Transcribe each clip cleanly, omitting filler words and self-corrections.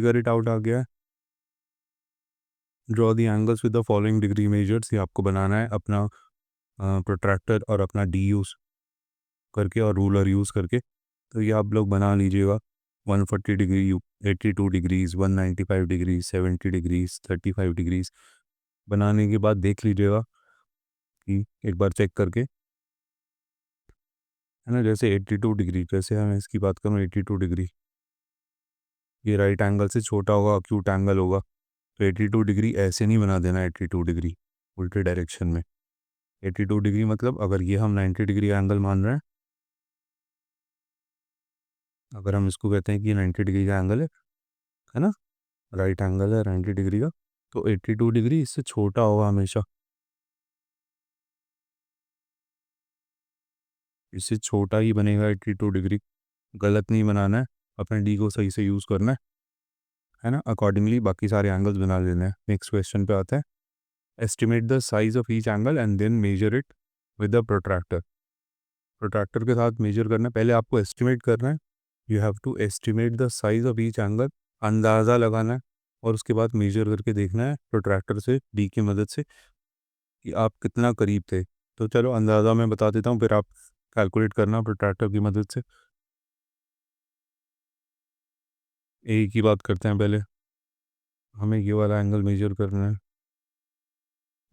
Figure it out आ गया। Draw the angles with the following degree measures, ये आपको बनाना है अपना प्रोट्रैक्टर और अपना डी यूज़ करके और रूलर यूज़ करके। तो ये आप लोग बना लीजिएगा 140 degree, 82 degrees, 195 degrees, 70 degrees, 35 degrees. बनाने के बाद देख लीजिएगा कि एक बार चेक करके, है ना। जैसे 82 डिग्री, जैसे मैं इसकी बात करूँ 82 डिग्री, ये राइट एंगल से छोटा होगा, अक्यूट एंगल होगा। तो 82 डिग्री ऐसे नहीं बना देना, 82 डिग्री उल्टे डायरेक्शन में। 82 डिग्री मतलब अगर ये हम 90 डिग्री एंगल मान रहे हैं, अगर हम इसको कहते हैं कि ये 90 डिग्री का एंगल है ना, राइट एंगल है 90 डिग्री का, तो 82 डिग्री इससे छोटा होगा हमेशा, इससे छोटा ही बनेगा 82 डिग्री। गलत नहीं बनाना है, अपने डी को सही से यूज़ करना है ना। अकॉर्डिंगली बाकी सारे एंगल्स बना लेने हैं। नेक्स्ट क्वेश्चन पे आते हैं। Estimate the size of each angle and then measure it with the protractor. Protractor के साथ मेजर करना है, पहले आपको एस्टिमेट करना है। You have to estimate the size of each angle, अंदाज़ा लगाना है, और उसके बाद मेजर करके देखना है प्रोट्रैक्टर से, डी की मदद से, कि आप कितना करीब थे। तो चलो अंदाज़ा मैं बता देता हूँ, फिर आप कैलकुलेट करना प्रोट्रैक्टर की मदद से। एक ही बात करते हैं, पहले हमें ये वाला एंगल मेजर करना है।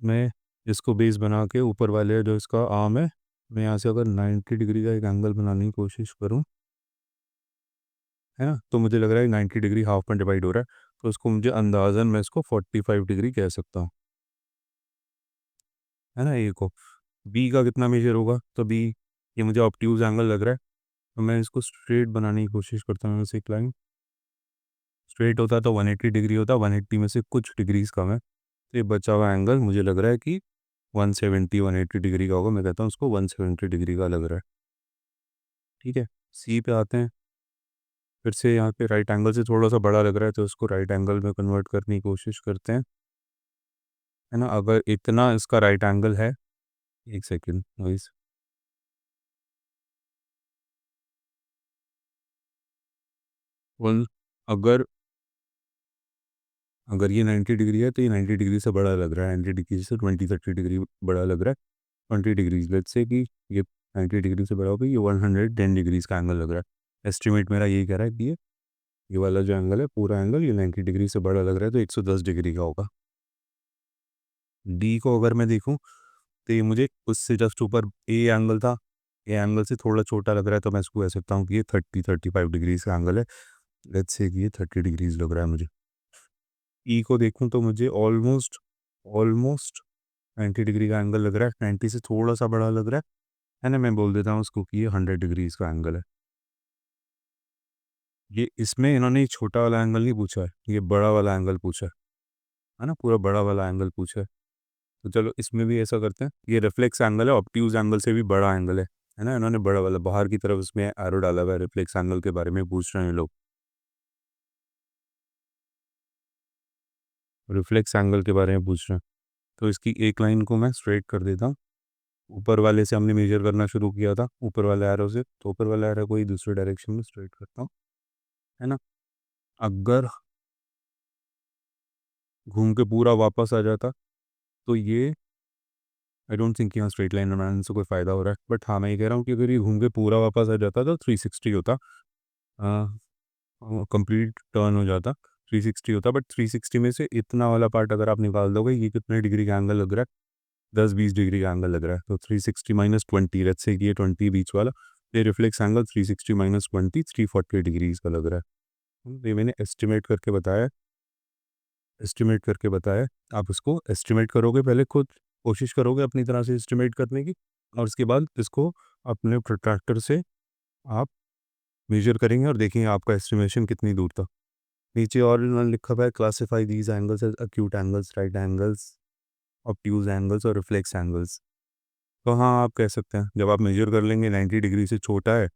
मैं इसको बेस बना के ऊपर वाले जो इसका आर्म है, मैं यहाँ से अगर 90 डिग्री का एक एंगल बनाने की कोशिश करूँ, है ना, तो मुझे लग रहा है 90 डिग्री हाफ में डिवाइड हो रहा है, तो उसको मुझे अंदाज़न मैं इसको 45 डिग्री कह सकता हूँ, है ना। ए को बी का कितना मेजर होगा, तो बी, ये मुझे ऑब्ट्यूज एंगल लग रहा है, तो मैं इसको स्ट्रेट बनाने की कोशिश करता हूँ। वैसे एक लाइन स्ट्रेट होता तो 180 डिग्री होता, 180 में से कुछ डिग्रीज कम है, तो ये बचा हुआ एंगल मुझे लग रहा है कि 170 180 डिग्री का होगा। मैं कहता हूँ उसको 170 डिग्री का लग रहा है। ठीक है, सी पे आते हैं। फिर से यहाँ पे राइट एंगल से थोड़ा सा बड़ा लग रहा है, तो उसको राइट एंगल में कन्वर्ट करने की कोशिश करते हैं, है ना। अगर इतना इसका राइट एंगल है, एक सेकेंड नॉइस, वन, अगर अगर ये 90 डिग्री है, तो ये 90 डिग्री से बड़ा लग रहा है, 90 डिग्री से 20-30 डिग्री बड़ा लग रहा है। 20 डिग्रीज, लेट्स से कि ये 90 डिग्री से बड़ा होगा, ये 110 डिग्रीज का एंगल लग रहा है। एस्टिमेट मेरा यही कह रहा है कि ये वाला जो एंगल है, पूरा एंगल ये 90 डिग्री से बड़ा लग रहा है, तो 110 डिग्री का होगा। डी को अगर मैं देखूं, तो ये मुझे उससे जस्ट ऊपर ए एंगल था, ए एंगल से थोड़ा छोटा लग रहा है, तो मैं इसको कह सकता हूँ कि ये 35 डिग्रीज का एंगल है। लेट्स से कि ये 30 डिग्रीज लग रहा है मुझे। ई को देखूं तो मुझे ऑलमोस्ट ऑलमोस्ट 90 डिग्री का एंगल लग रहा है, 90 से थोड़ा सा बड़ा लग रहा है ना। मैं बोल देता हूँ उसको कि ये 100 डिग्रीज का एंगल है। ये इसमें इन्होंने ये छोटा वाला एंगल नहीं पूछा है, ये बड़ा वाला एंगल पूछा है ना, पूरा बड़ा वाला एंगल पूछा है। तो चलो इसमें भी ऐसा करते हैं, ये रिफ्लेक्स एंगल है, ऑब्ट्यूज एंगल से भी बड़ा एंगल है ना। इन्होंने बड़ा वाला बाहर की तरफ इसमें एरो डाला हुआ है, रिफ्लेक्स एंगल के बारे में पूछ रहे हैं लोग, रिफ्लेक्स एंगल के बारे में पूछ रहे हैं। तो इसकी एक लाइन को मैं स्ट्रेट कर देता हूँ। ऊपर वाले से हमने मेजर करना शुरू किया था, ऊपर वाले एरो से, तो ऊपर वाला एरो को ही दूसरे डायरेक्शन में स्ट्रेट करता हूँ, है ना। अगर घूम के पूरा वापस आ जाता, तो ये आई डोंट थिंक यहाँ स्ट्रेट लाइन बनाने से कोई फ़ायदा हो रहा है, बट हाँ मैं ये कह रहा हूँ कि अगर ये घूम के पूरा वापस आ जाता तो 360 होता, कंप्लीट टर्न हो जाता, 360 होता। बट 360 में से इतना वाला पार्ट अगर आप निकाल दोगे, ये कितने डिग्री का एंगल लग रहा है, 10-20 डिग्री का एंगल लग रहा है। तो 360 माइनस 20, लेट्स से कि ये 20 बीच वाला, ये रिफ्लेक्स एंगल 360 माइनस 20 340 डिग्रीज का लग रहा है। ये मैंने एस्टिमेट करके बताया, एस्टिमेट करके बताया। आप इसको एस्टिमेट करोगे, पहले खुद कोशिश करोगे अपनी तरह से एस्टिमेट करने की, और उसके बाद इसको अपने प्रोट्रैक्टर से आप मेजर करेंगे और देखेंगे आपका एस्टिमेशन कितनी दूर था। नीचे और इन्होंने लिखा हुआ है, classify these angles as acute angles, right angles, obtuse angles और रिफ्लेक्स एंगल्स। तो हाँ आप कह सकते हैं, जब आप मेजर कर लेंगे 90 डिग्री से छोटा है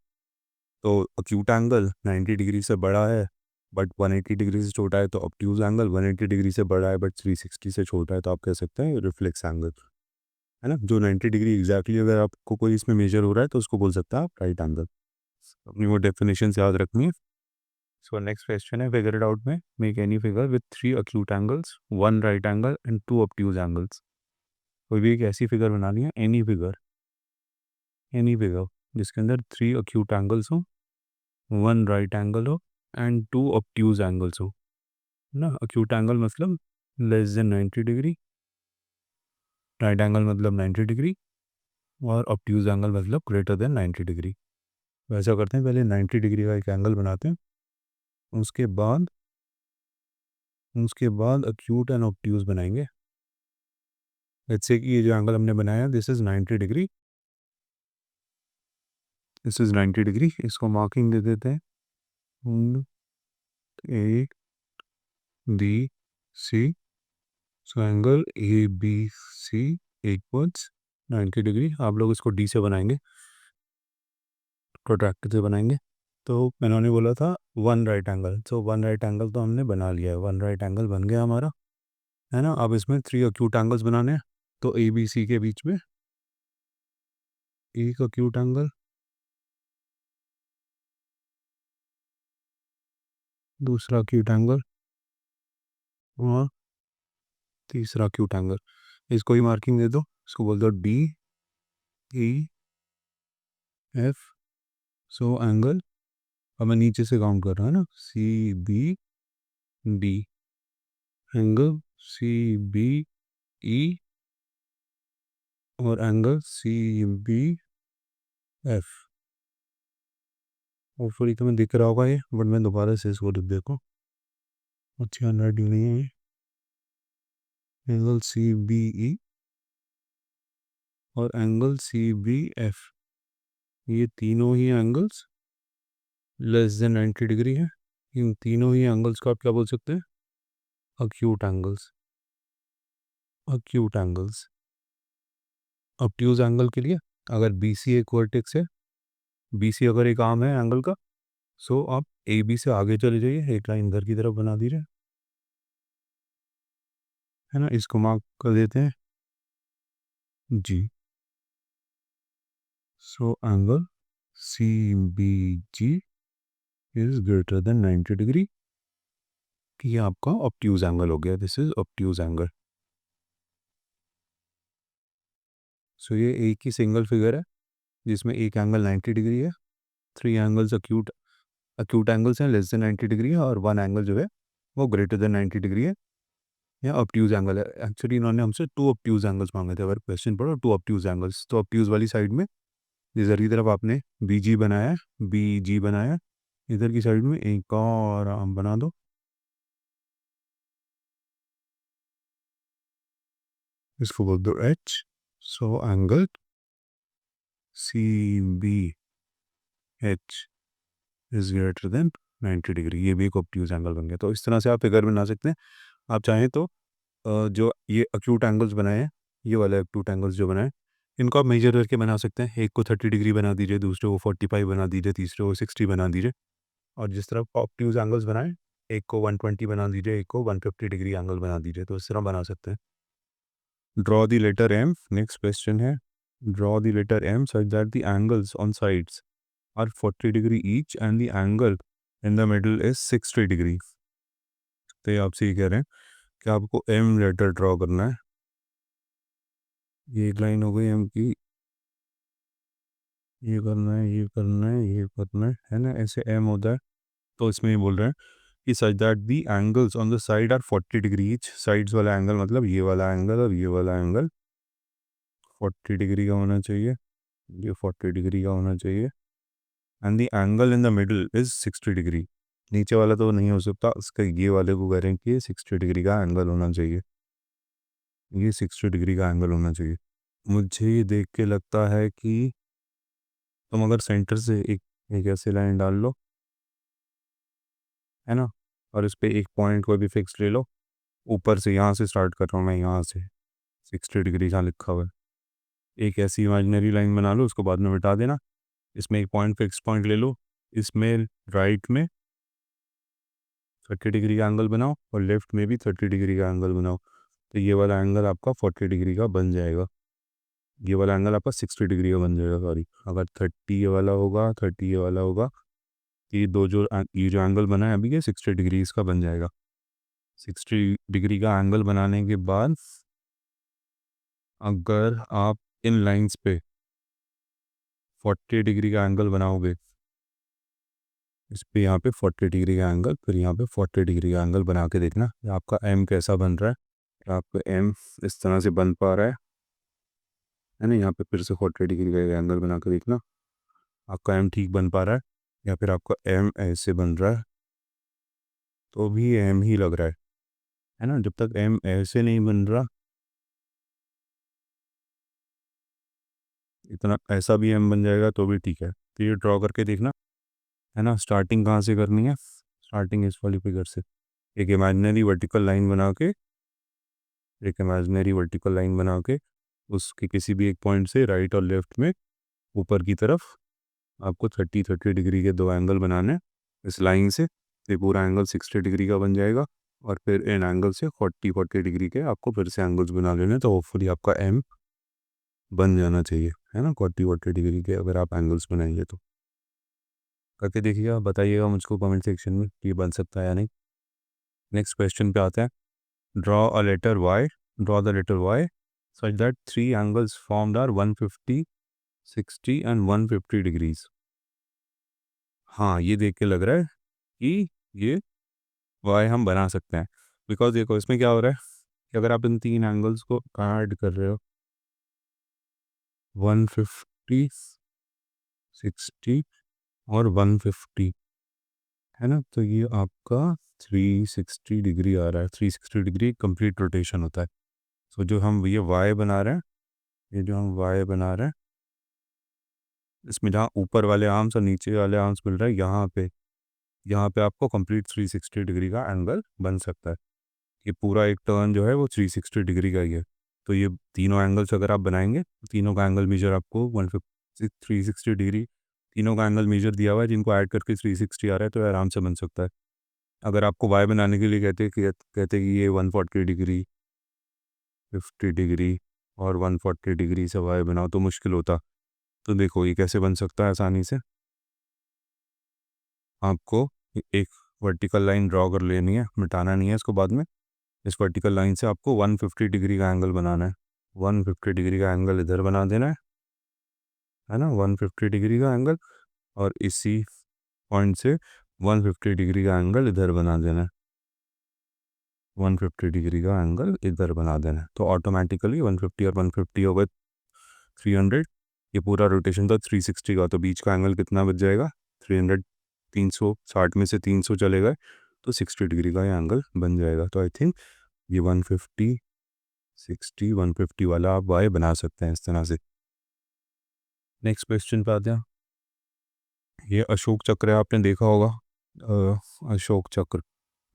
तो अक्यूट एंगल, 90 डिग्री से बड़ा है बट 180 डिग्री से छोटा है तो ऑब्ट्यूज एंगल, 180 डिग्री से बड़ा है बट 360 से छोटा है तो आप कह सकते हैं रिफ्लेक्स एंगल, है ना। जो 90 डिग्री एग्जैक्टली अगर आपको कोई इसमें मेजर हो रहा है तो उसको बोल सकते हैं आप राइट एंगल। अपनी वो डेफिनेशन याद रखनी है। सो नेक्स्ट क्वेश्चन है, फिगर इट आउट में, make any figure with 3 acute angles, 1 right angle and 2 obtuse angles. कोई भी एक ऐसी फिगर बनानी है, एनी फिगर जिसके अंदर 3 अक्यूट एंगल्स हो, 1 राइट एंगल हो एंड 2 ऑब्ट्यूज एंगल्स हो ना। अक्यूट एंगल मतलब less than 90 degree, right angle मतलब 90 डिग्री, और ऑब्ट्यूज एंगल मतलब ग्रेटर देन 90 डिग्री। वैसा करते हैं, पहले 90 डिग्री का एक एंगल बनाते हैं, उसके बाद अक्यूट एंड ऑब्ट्यूज बनाएंगे। लेट्स से कि ये जो एंगल हमने बनाया, दिस इज 90 डिग्री, इसको मार्किंग दे देते हैं A B C. So angle A B C equals 90 degree. आप लोग इसको डी से बनाएंगे, प्रोट्रैक्टर से बनाएंगे। तो मैंने बोला था 1 राइट एंगल, सो 1 राइट एंगल तो हमने बना लिया है, 1 राइट एंगल बन गया हमारा, है ना। अब इसमें 3 अक्यूट एंगल्स बनाने हैं, तो ए बी सी के बीच में एक अक्यूट एंगल, दूसरा अक्यूट एंगल और तीसरा अक्यूट एंगल। इसको ही मार्किंग दे दो, इसको बोल दो D E F. So angle, अब मैं नीचे से काउंट कर रहा हूँ ना, C B D, angle C B E और angle C B F. Hopefully तुम्हें दिख रहा होगा ये, बट मैं दोबारा से इसको लिख देखो, अच्छी हैंडराइटिंग नहीं है ये। एंगल सी बी ई और एंगल सी बी एफ, ये तीनों ही एंगल्स लेस देन 90 डिग्री है। इन तीनों ही एंगल्स को आप क्या बोल सकते हैं? Acute angles. ऑब्ट्यूज एंगल के लिए, अगर बी सी एक वर्टेक्स है, बी सी अगर एक आर्म है एंगल का, सो आप ए बी से आगे चले जाइए, एक लाइन इधर की तरफ बना दीजिए, है ना। इसको मार्क कर देते हैं G. So angle C B G is greater than 90 degree. ये आपका ऑब्ट्यूज एंगल हो गया, this is obtuse angle. So ये एक ही सिंगल फिगर है जिसमें एक एंगल 90 डिग्री है, 3 एंगल्स अक्यूट एंगल्स हैं लेस देन 90 डिग्री है, और 1 एंगल जो है वो ग्रेटर देन 90 डिग्री है, या ऑब्ट्यूज एंगल है। एक्चुअली इन्होंने हमसे 2 ऑब्ट्यूज एंगल्स मांगे थे, अगर क्वेश्चन पढ़ो 2 ऑब्ट्यूज एंगल्स, तो ऑब्ट्यूज वाली साइड में इधर की तरफ आपने बी जी बनाया, इधर की साइड में एक और आर्म बना दो, इसको बोल दो H. So angle C B H is greater than 90 degree, ये भी एक ऑब्ट्यूज एंगल बन गया। तो इस तरह से आप फिगर बना सकते हैं। आप चाहें तो जो ये अक्यूट एंगल्स बनाए हैं, ये वाले अक्यूट एंगल्स जो बनाए, इनको आप मेजर करके बना सकते हैं। एक को 30 डिग्री बना दीजिए, दूसरे को 45 बना दीजिए, तीसरे को 60 बना दीजिए, और जिस तरह ऑब्ट्यूज एंगल्स बनाए, एक को 120 बना दीजिए, एक को 150 डिग्री एंगल बना दीजिए, तो इस तरह बना सकते हैं। Draw the letter M, next question है, draw the letter M such that the angles on sides are 40 degree each and the angle in the middle is 60 degree. तो ये आपसे ये कह रहे हैं कि आपको एम लेटर ड्रॉ करना है। ये एक लाइन हो गई एम की, ये करना है, ये करना है, ये करना है ना, ऐसे एम होता है। तो इसमें ये बोल रहे हैं कि such that the angles on the side are 40 degree each. Sides वाला एंगल मतलब ये वाला एंगल और ये वाला एंगल 40 डिग्री का होना चाहिए, ये 40 डिग्री का होना चाहिए, and the angle in the middle is 60 degree. नीचे वाला तो नहीं हो सकता, उसका ये वाले को कह रहे हैं कि 60 डिग्री का एंगल होना चाहिए, ये 60 डिग्री का एंगल होना चाहिए। मुझे ये देख के लगता है कि तुम अगर सेंटर से एक ऐसे लाइन डाल लो, है ना, और इस पे एक पॉइंट को भी फिक्स ले लो, ऊपर से यहाँ से स्टार्ट कर रहा हूँ मैं, यहाँ से 60 डिग्री जहाँ लिखा हुआ है, एक ऐसी इमेजिनरी लाइन बना लो, उसको बाद में मिटा देना, इसमें एक पॉइंट फिक्स पॉइंट ले लो, इसमें राइट में 30 डिग्री का एंगल बनाओ और लेफ्ट में भी 30 डिग्री का एंगल बनाओ, तो ये वाला एंगल आपका 40 डिग्री का बन जाएगा, ये वाला एंगल आपका 60 डिग्री का बन जाएगा, सॉरी। अगर 30 ये वाला होगा, 30 ये वाला होगा, ये ये जो एंगल बना है अभी ये 60 डिग्री इसका बन जाएगा। 60 डिग्री का एंगल बनाने के बाद अगर आप इन लाइंस पे 40 डिग्री का एंगल बनाओगे, इस पे यहाँ पे 40 डिग्री का एंगल, फिर यहाँ पे 40 डिग्री का एंगल बना के देखना आपका एम कैसा बन रहा है। आपका एम इस तरह से बन पा रहा है ना। यहाँ पे फिर से 40 डिग्री का एंगल बना के देखना आपका एम ठीक बन पा रहा है, या फिर आपका एम ऐसे बन रहा है तो भी एम ही लग रहा है ना। जब तक एम ऐसे नहीं बन रहा, इतना ऐसा भी एम बन जाएगा तो भी ठीक है। तो ये ड्रॉ करके देखना है ना। स्टार्टिंग कहाँ से करनी है? स्टार्टिंग इस वाली फिगर से। एक इमेजिनरी वर्टिकल लाइन बना के, एक इमेजिनरी वर्टिकल लाइन बना के उसके किसी भी एक पॉइंट से राइट और लेफ्ट में ऊपर की तरफ आपको 30 डिग्री के दो एंगल बनाने हैं इस लाइन से। ये पूरा एंगल 60 डिग्री का बन जाएगा, और फिर इन एंगल से 40 डिग्री के आपको फिर से एंगल्स बना लेने, तो होपफुली आपका एम बन जाना चाहिए, है ना। 40 डिग्री के अगर आप एंगल्स बनाएंगे तो करके देखिएगा, बताइएगा मुझको कमेंट सेक्शन में कि ये बन सकता है या नहीं। नेक्स्ट क्वेश्चन पे आते हैं। Draw a letter Y, draw the letter Y such that three angles formed are 150, 60 and 150 degrees. हाँ, ये देख के लग रहा है कि ये वाई हम बना सकते हैं, बिकॉज देखो इसमें क्या हो रहा है कि अगर आप इन तीन एंगल्स को ऐड कर रहे हो 150, 60 और 150, है ना, तो ये आपका 360 डिग्री आ रहा है। 360 डिग्री कंप्लीट रोटेशन होता है। सो जो हम ये वाई बना रहे हैं, ये जो हम वाई बना रहे हैं, इसमें जहाँ ऊपर वाले आर्म्स और नीचे वाले आर्म्स मिल रहा है, यहाँ पे आपको कंप्लीट 360 डिग्री का एंगल बन सकता है। ये पूरा एक टर्न जो है वो 360 डिग्री का ही है। तो ये तीनों एंगल्स अगर आप बनाएंगे, तीनों का एंगल मेजर आपको 150, 360 डिग्री, तीनों का एंगल मेजर दिया हुआ है, जिनको ऐड करके 360 आ रहा है, तो ये आराम से बन सकता है। अगर आपको वाई बनाने के लिए कहते कि ये 140 डिग्री, 50 डिग्री और 140 डिग्री से वाई बनाओ तो मुश्किल होता। तो देखो ये कैसे बन सकता है आसानी से। आपको एक वर्टिकल लाइन ड्रॉ कर लेनी है, मिटाना नहीं है इसको बाद में। इस वर्टिकल लाइन से आपको 150 डिग्री का एंगल बनाना है। 150 डिग्री का एंगल इधर बना देना है ना, 150 डिग्री का एंगल, और इसी पॉइंट से 150 डिग्री का एंगल इधर बना देना है। 150 डिग्री का एंगल इधर बना देना है, तो ऑटोमेटिकली 150 और 150 हो गए 300। ये पूरा रोटेशन था 360 का, तो बीच का एंगल कितना बच जाएगा? 300। 360 में से 300 चले गए तो 60 डिग्री का ये एंगल बन जाएगा। तो आई थिंक ये 150, 60, 150 वाला आप वाई बना सकते हैं इस तरह से। नेक्स्ट क्वेश्चन पे आते हैं। ये अशोक चक्र है, आपने देखा होगा। अशोक चक्र,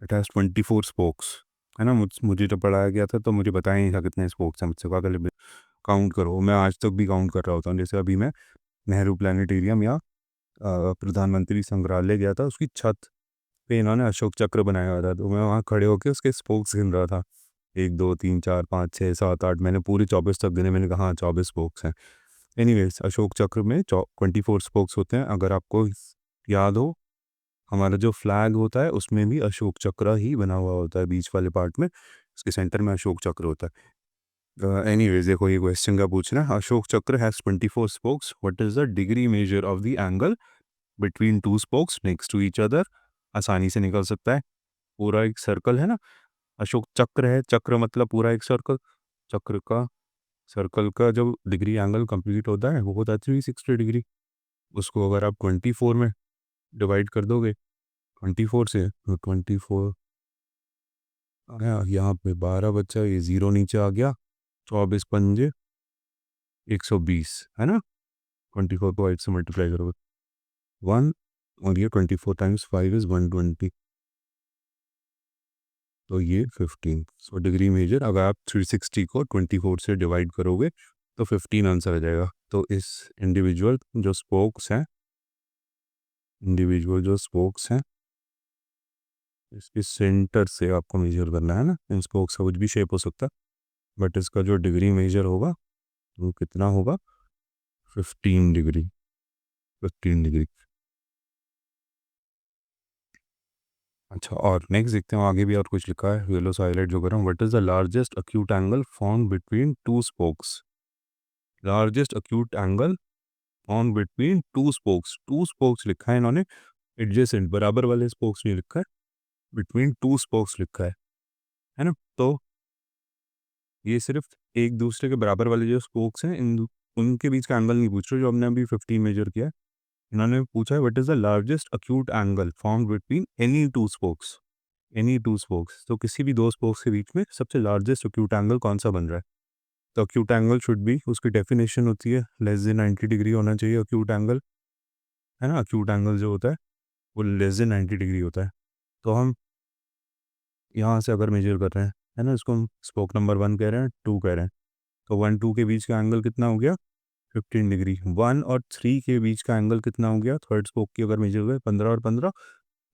इट हैज़ 24 स्पोक्स, है ना। मुझे जब पढ़ाया गया था तो मुझे बताया नहीं था कितने स्पोक्स हैं। मुझसे कहा पहले काउंट करो। मैं आज तक भी काउंट कर रहा होता हूँ। जैसे अभी मैं नेहरू प्लानिटेरियम या प्रधानमंत्री संग्रहालय गया था, उसकी छत पे इन्होंने अशोक चक्र बनाया हुआ था, तो मैं वहाँ खड़े होकर उसके स्पोक्स गिन रहा था। 1 2 3 4 5 6 7 8, मैंने पूरे 24 तक गिने। मैंने कहा हाँ 24 स्पोक्स हैं। एनीवेज, अशोक चक्र में 24 स्पोक्स होते हैं। अगर आपको याद हो, हमारा जो फ्लैग होता है उसमें भी अशोक चक्र ही बना हुआ होता है बीच वाले पार्ट में, उसके सेंटर में अशोक चक्र होता है। एनीवेज देखो ये क्वेश्चन का पूछना है। Ashok Chakra has 24 spokes, what is the degree measure of the angle between two spokes next to each other. आसानी से निकल सकता है। पूरा एक सर्कल है ना, अशोक चक्र है, चक्र मतलब पूरा एक सर्कल। चक्र का, सर्कल का जो डिग्री एंगल कंप्लीट होता है वो होता है 360 डिग्री। उसको अगर आप 24 में डिवाइड कर दोगे, 24 से, तो 24 आया, यहाँ पे 12 बच्चा, ये 0 नीचे आ गया, 24 पंजे 120, है ना। 24 को 8 से मल्टीप्लाई करोगे 1, और ये 24 टाइम्स 5 इज़ 120, तो ये 15। सो डिग्री मेजर अगर आप 360 को 24 से डिवाइड करोगे तो 15 आंसर आ जाएगा। तो इस इंडिविजुअल जो स्पोक्स हैं, इसके सेंटर से आपको मेजर करना है ना। इन स्पोक्स का कुछ भी शेप हो सकता है, बट इसका जो डिग्री मेजर होगा वो कितना होगा? 15 डिग्री। 15 डिग्री। अच्छा, और नेक्स्ट देखते हैं आगे भी और कुछ लिखा है, येलो से हाईलाइट जो कर रहा हूँ। What is the largest acute angle found between two spokes? Largest acute angle found between two spokes लिखा है इन्होंने, एडजेसेंट बराबर वाले स्पोक्स नहीं लिखा है, बिटवीन टू स्पोक्स लिखा है ना? तो ये सिर्फ एक दूसरे के बराबर वाले जो स्पोक्स हैं उनके बीच का एंगल नहीं पूछ रहे जो हमने अभी 15 मेजर किया है। इन्होंने पूछा है what is the largest acute angle found between any two spokes. तो किसी भी दो स्पोक्स के बीच में सबसे लार्जेस्ट अक्यूट एंगल कौन सा बन रहा है? तो अक्यूट एंगल शुड बी, उसकी डेफिनेशन होती है लेस देन 90 डिग्री होना चाहिए अक्यूट एंगल, है ना? अक्यूट एंगल जो होता है वो लेस देन 90 डिग्री होता है। तो हम यहाँ से अगर मेजर कर रहे हैं, है ना, इसको हम स्पोक नंबर 1 कह रहे हैं, 2 कह रहे हैं, तो 1 2 के बीच का एंगल कितना हो गया? 15 डिग्री। 1 और 3 के बीच का एंगल कितना हो गया? थर्ड स्पोक की अगर मेजर हुए 15 और 15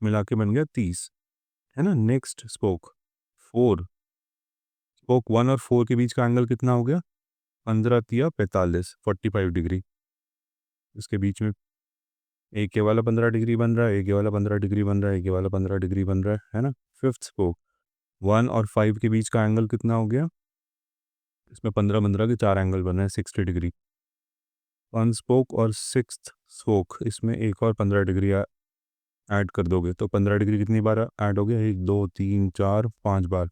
मिला के बन गया 30, है ना? नेक्स्ट स्पोक 4, स्पोक 1 और 4 के बीच का एंगल कितना हो गया? 15 तिया 45, 45 डिग्री। इसके बीच में एक ये वाला 15 डिग्री बन रहा है, एक ये वाला 15 डिग्री बन रहा है, एक ये वाला 15 डिग्री बन रहा है ना? फिफ्थ स्पोक 1 और 5 के बीच का एंगल कितना हो गया? इसमें 15 के 4 एंगल बन रहे हैं 60 डिग्री। 1 स्पोक और सिक्स्थ स्पोक, इसमें एक और 15 डिग्री ऐड कर दोगे तो 15 डिग्री कितनी बार ऐड हो गया? 1 2 3 4 5 बार,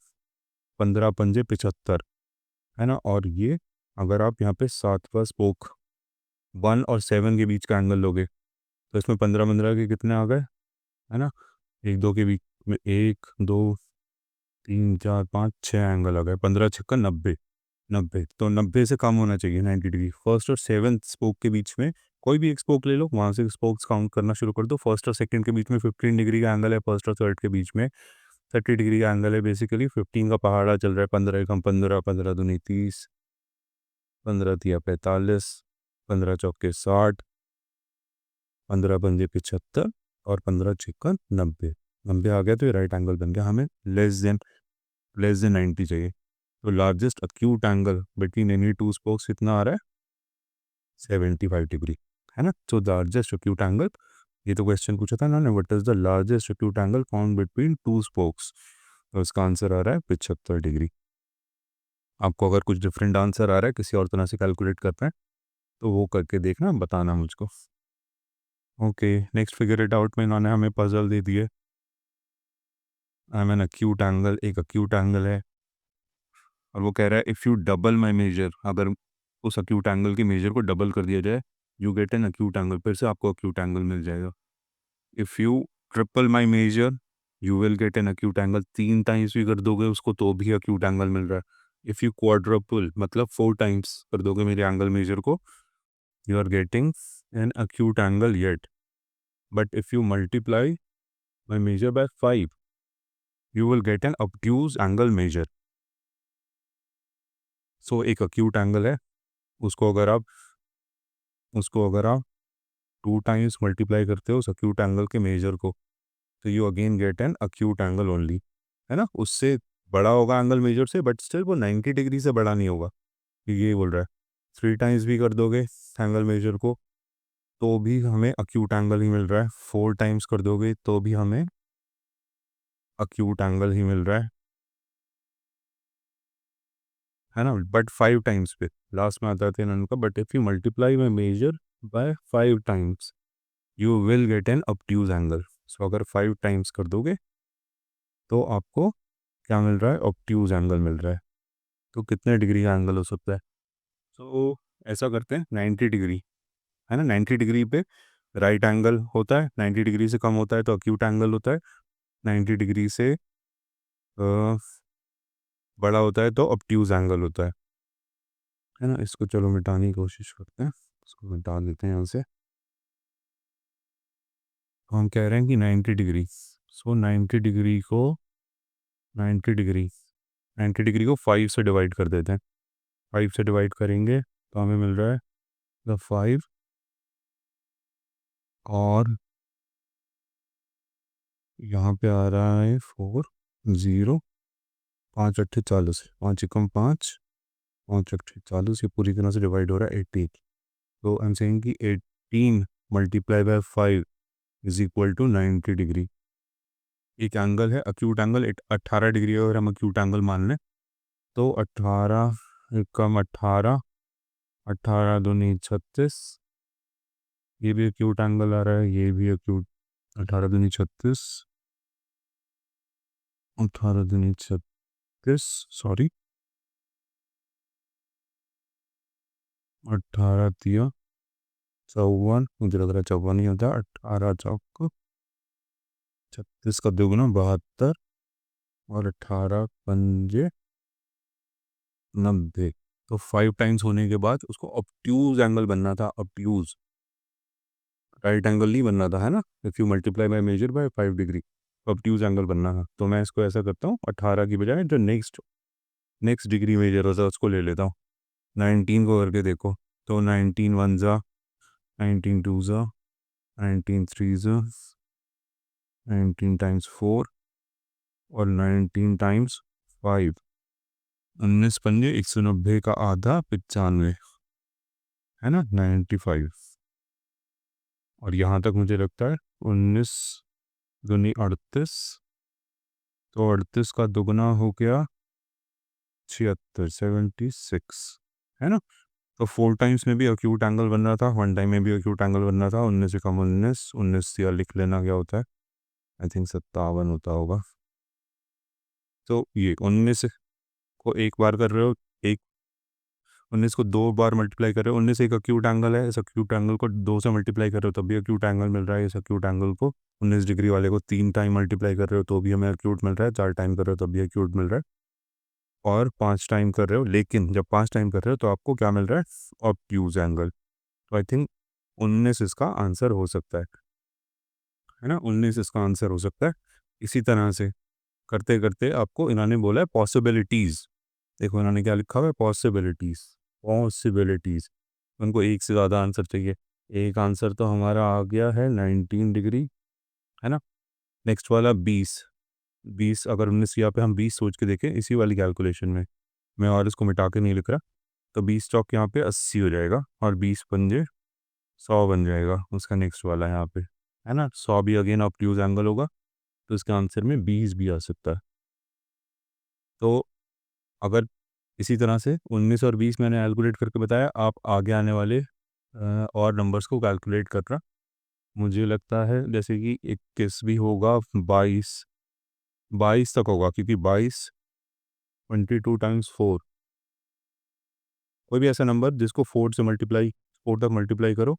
15 पंजे 75, है ना? और ये अगर आप यहाँ पे सातवां स्पोक 1 और 7 के बीच का एंगल लोगे तो इसमें 15 के कितने आ गए, है ना? 1 2 के बीच में 1 2 3 4 5 6 एंगल आ गए, 15 छक्का 90, 90 तो 90 से कम होना चाहिए 90 डिग्री। फर्स्ट और सेवन्थ स्पोक के बीच में कोई भी एक स्पोक ले लो, वहाँ से स्पोक्स काउंट करना शुरू कर दो। फर्स्ट और सेकंड के बीच में 15 डिग्री का एंगल है, फर्स्ट और थर्ड के बीच में 30 डिग्री का एंगल है। बेसिकली 15 का पहाड़ा चल रहा है, 15 कम 15, 15 दूनी 30, 15 तिया 45, 15 चौके 60, 15 पंजे 75 और 15 छक्का 90, 90 आ गया तो ये राइट एंगल बन गया। हमें लेस देन 90 चाहिए। तो largest acute angle between any two spokes कितना आ रहा है? 75 डिग्री, है ना? तो लार्जेस्ट अक्यूट एंगल, ये तो क्वेश्चन पूछा था ना, what is the largest acute angle found between two spokes, तो इसका आंसर आ रहा है 75 डिग्री। आपको अगर कुछ डिफरेंट आंसर आ रहा है, किसी और तरह से कैलकुलेट करना है, तो वो करके देखना, बताना मुझको। Okay, next figure it out में इन्होंने हमें पजल दे दिए। आई मीन अक्यूट एंगल, एक अक्यूट एंगल है और वो कह रहा है if you double my measure, अगर उस अक्यूट एंगल की मेजर को डबल कर दिया जाए, you get an acute angle, फिर से आपको अक्यूट एंगल मिल जाएगा। If you triple my measure you will get an acute angle, 3 times भी कर दोगे उसको तो भी अक्यूट एंगल मिल रहा है। इफ़ यू क्वाड्रपल मतलब 4 टाइम्स कर दोगे मेरे एंगल मेजर को, you are getting an acute angle yet. But if you multiply my measure by 5 you will get an obtuse angle measure. So एक अक्यूट एंगल है, उसको अगर आप 2 टाइम्स मल्टीप्लाई करते हो उस अक्यूट एंगल के मेजर को, तो you again get an acute angle only, है ना? उससे बड़ा होगा एंगल मेजर से, बट स्टिल वो 90 डिग्री से बड़ा नहीं होगा, ये बोल रहा है। 3 टाइम्स भी कर दोगे एंगल मेजर को तो भी हमें अक्यूट एंगल ही मिल रहा है, 4 टाइम्स कर दोगे तो भी हमें अक्यूट एंगल ही मिल रहा है ना? बट 5 टाइम्स पे लास्ट में आता है इन्होंने कहा, but if you multiply my measure by 5 times you will get an obtuse angle. So अगर 5 टाइम्स कर दोगे तो आपको क्या मिल रहा है? ऑब्ट्यूज एंगल मिल रहा है। तो कितने डिग्री का एंगल हो सकता है? तो ऐसा करते हैं 90 डिग्री, है ना? 90 डिग्री पे राइट एंगल होता है, 90 डिग्री से कम होता है तो अक्यूट एंगल होता है, 90 डिग्री से बड़ा होता है तो ऑब्ट्यूज एंगल होता है ना? इसको चलो मिटाने की कोशिश करते हैं, इसको मिटा देते हैं यहाँ से। तो हम कह रहे हैं कि 90 डिग्री, सो 90 डिग्री 90 डिग्री को 5 से डिवाइड कर देते हैं। 5 से डिवाइड करेंगे तो हमें मिल रहा है द 5 और यहाँ पे आ रहा है 4 0 5 अट्ठे 40, 5 एकम 5, 5 अट्ठे 40, ये पूरी तरह से डिवाइड हो रहा है 18। तो आई एम सेइंग कि 18 multiply by 5 is equal to 90 degree. एक एंगल है अक्यूट एंगल 18 डिग्री, अगर हम अक्यूट एंगल मान लें तो 18 एक कम 18, 18 दूनी 36, ये भी अक्यूट एंगल आ रहा है, ये भी अक्यूट, 18 दूनी 36, 18 दूनी 36, सॉरी 18 दिया 54, मुझे लग रहा है 54 नहीं होता, 18 चौक 36 का दोगुना 72 और 18 पंजे 90। तो 5 टाइम्स होने के बाद उसको ऑब्ट्यूज एंगल बनना था, ऑब्ट्यूज, राइट एंगल नहीं बनना था, है ना। If you multiply by major by 5 degree, obtuse angle बनना था। तो मैं इसको ऐसा करता हूँ, 18 की बजाय जो नेक्स्ट नेक्स्ट डिग्री मेजर होता है उसको ले लेता हूँ। 19 को करके देखो, तो 19 वन ज़ा, 19 टू ज़ा, 19 थ्री ज़ा, 19 टाइम्स 4 और 19 टाइम्स 5, 19 पंजे 190 का आधा 95, है ना, 95। और यहाँ तक मुझे लगता है 19 दूनी 38, तो 38 का दुगना हो गया 76, 76, है ना। तो 4 टाइम्स में भी अक्यूट एंगल बन रहा था, 1 टाइम में भी अक्यूट एंगल बन रहा था। 19 से कम 19, 19 या लिख लेना क्या होता है, आई थिंक 57 होता होगा। तो ये 19 को एक बार कर रहे हो, एक 19 को 2 बार मल्टीप्लाई कर रहे हो, 19 एक अक्यूट एंगल है, इस अक्यूट एंगल को 2 से मल्टीप्लाई कर रहे हो तब भी अक्यूट एंगल मिल रहा है। इस अक्यूट एंगल को 19 डिग्री वाले को 3 टाइम मल्टीप्लाई कर रहे हो तो भी हमें अक्यूट मिल रहा है, 4 टाइम कर रहे हो तब भी अक्यूट मिल रहा है, और 5 टाइम कर रहे हो, लेकिन जब 5 टाइम कर रहे हो तो आपको क्या मिल रहा है, ऑब्ट्यूज एंगल। तो आई थिंक 19 इसका आंसर हो सकता है ना, 19 इसका आंसर हो सकता है। इसी तरह से करते करते आपको इन्होंने बोला है पॉसिबिलिटीज़, देखो इन्होंने क्या लिखा हुआ है, पॉसिबिलिटीज़, पॉसिबिलिटीज़। उनको एक से ज़्यादा आंसर चाहिए, एक आंसर तो हमारा आ गया है 19 डिग्री, है ना। नेक्स्ट वाला 20, 20 अगर 19 यहाँ पे हम 20 सोच के देखें इसी वाली कैलकुलेशन में, मैं और इसको मिटा के नहीं लिख रहा, तो 20 चौक यहाँ पे 80 हो जाएगा और 20 पंजे 100 बन जाएगा उसका नेक्स्ट वाला यहाँ पे, है ना। 100 भी अगेन ऑब्ट्यूज एंगल होगा, तो इसका आंसर में 20 भी आ सकता है। तो अगर इसी तरह से 19 और 20 मैंने कैलकुलेट करके बताया, आप आगे आने वाले और नंबर्स को कैलकुलेट करना। मुझे लगता है जैसे कि 21 भी होगा, 22, 22 तक होगा, क्योंकि 22 22 टाइम्स 4, कोई भी ऐसा नंबर जिसको 4 से मल्टीप्लाई, 4 तक मल्टीप्लाई करो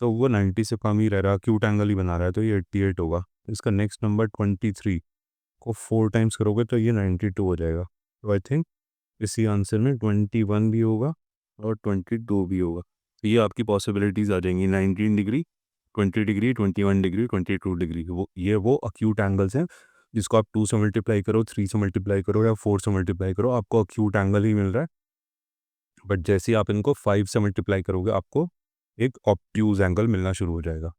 तो वो 90 से कम ही रह रहा, क्यूट एंगल ही बना रहा है, तो ये 88 होगा। इसका नेक्स्ट नंबर 23 को 4 टाइम्स करोगे तो ये 92 हो जाएगा। तो आई थिंक इसी आंसर में 21 भी होगा और 22 भी होगा। तो ये आपकी पॉसिबिलिटीज़ आ जाएंगी, 19 डिग्री, 20 डिग्री, 21 डिग्री, 22 डिग्री। वो अक्यूट एंगल्स हैं जिसको आप 2 से मल्टीप्लाई करो, 3 से मल्टीप्लाई करो या 4 से मल्टीप्लाई करो, आपको अक्यूट एंगल ही मिल रहा है। बट जैसे ही आप इनको 5 से मल्टीप्लाई करोगे आपको एक ऑब्ट्यूज एंगल मिलना शुरू हो जाएगा।